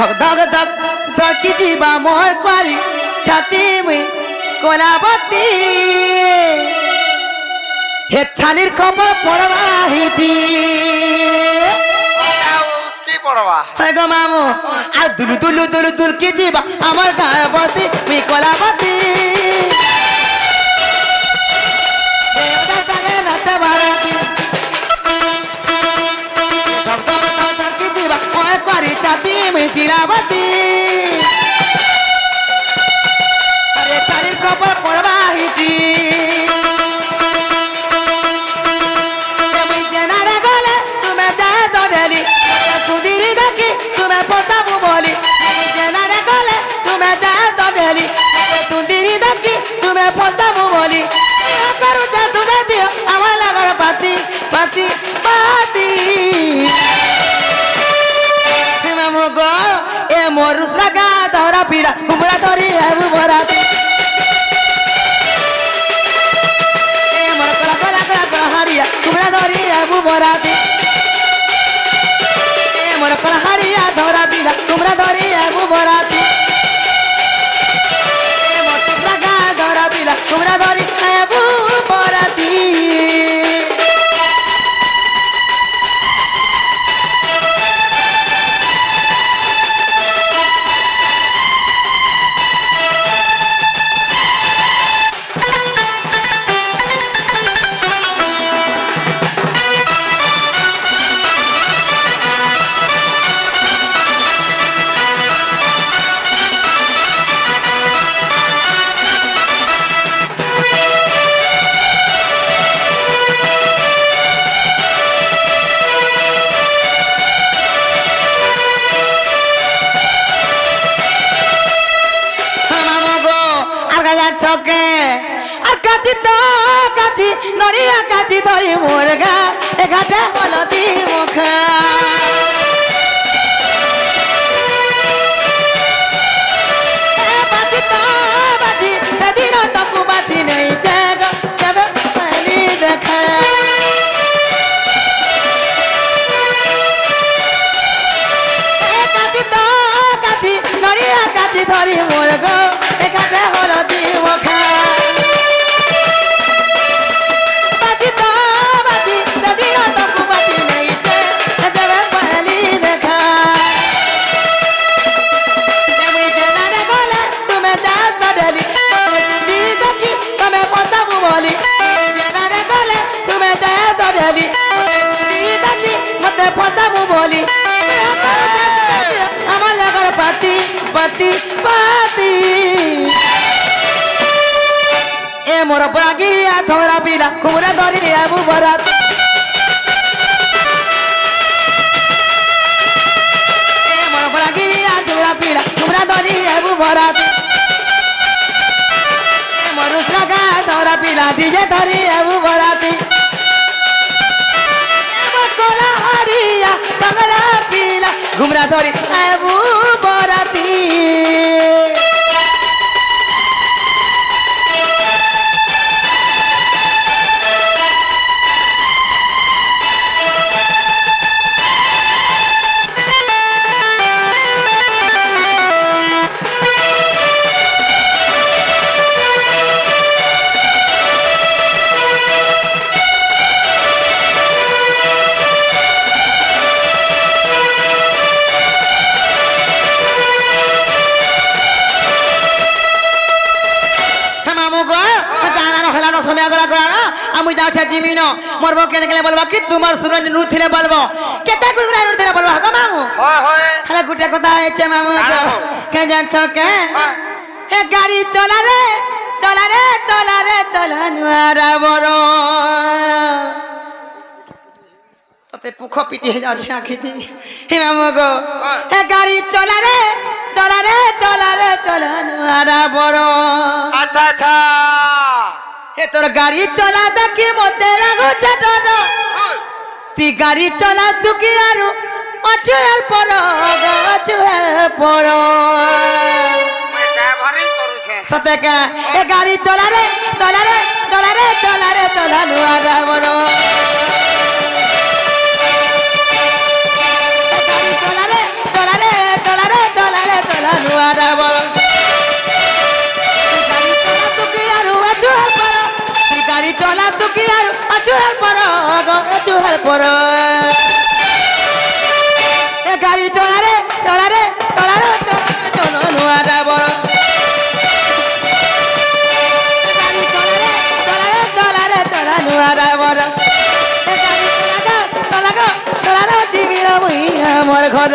धक धक धक धकी जीवा मोर क्वारी छाती में कोलाबती हे छानिर खबर पड़वा हिटी उसकी पड़वा है गो मामू आ दुलु दुलु दुलु दुल की जीवा अमर गारबती में कोलाबती देवता संगे नत भारती धक धक धक धकी जीवा मोर क्वारी छाती में तिलावती अरे छानिर खबर पड़वा हिटी पाती पाती मामू गो ए मोरुस लगा तोरा पीड़ा कुमरा तोरी है वो बराती ए मोर कला कला कला हरिया कुमरा तोरी है वो बराती ए मोर कला हरिया तोरा पीड़ा कुमरा तोरी है वो बराती ए मोर लगा तोरा पीड़ा कुमरा तोरी है वो बराती चौके और काची तो काची नरिया काची धरी मुर्गा एघाटे हलदी मुखा बाची तो बाची सेदिन तकु बाची नहीं जाएगा जब पहली देखा काची तो काची नरिया काची धरी मुर्गा एघाटे हलदी मुखा बाची तो बाची सेदिन तकु बाची नहीं जाएगा जब पहली देखा तुम्हें जात डली देखी तुम्हें पता बोली तुम्हें जात डली देखी मत पता बोली আমার লাগার পাতি পাতি পাতি এ মোর পরাগিয়া থরা পিলা কুমরা ধরি আবু বরাত এ মোর পরাগিয়া থরা পিলা কুমরা ধরি আবু বরাত এ মোর উসরাগা থরা পিলা ডিজে ধরি আবু বরাতি কোলা হারিয়া বাংলা পিলা ঘুমরা ধরি আবু বরাতি আমি যাচ্ছে জিমিনো মরবো কেন কেন বলবো কি তোমার সুরন নুথিলে বলবো কেতে গুড়া নুথিলে বলবো গো মামু হয় হয় খালা গুটা কথা হয়েছে মামু কে জানছ কে এ গাড়ি চলা রে চলা রে চলা রে চলা নুয়ারা বড় ততে পুখ পিটি হয়ে যাচ্ছে আখিতি হে মামু গো এ গাড়ি চলা রে চলা রে চলা রে চলা নুয়ারা বড় আচ্ছা আচ্ছা এ তোর গাড়ি চলা দেখি মতে লাগুছে ডর তি গাড়ি চলা সুকি আরু অচুয়াল পর অচুয়াল পর মই ড্রাইভারিং করুছে সতে কা এ গাড়ি চলা রে চলা রে চলা রে চলা রে চলা নুয়ারা বড় গাড়ি চলা রে চলা রে চলা রে চলা রে ଅଛୁ ହେଲ୍ପର ଅଛୁ ହେଲ୍ପର ଏ ଗାଡ଼ି ଚଳାରେ ଚଳାରେ ଚଳାରେ ଚଲ ନୂଆ ଡ୍ରାଇଭର ଗାଡ଼ି ଚଳାରେ ଚଳାରେ ଚଳାରେ ଚଳା ନୂଆ ଡ୍ରାଇଭର ଏ ଗାଡ଼ି ଚଳାକ ଚଳାକ ଚଳାର ଯିବି ମୁଇଁ ଆମର ଘର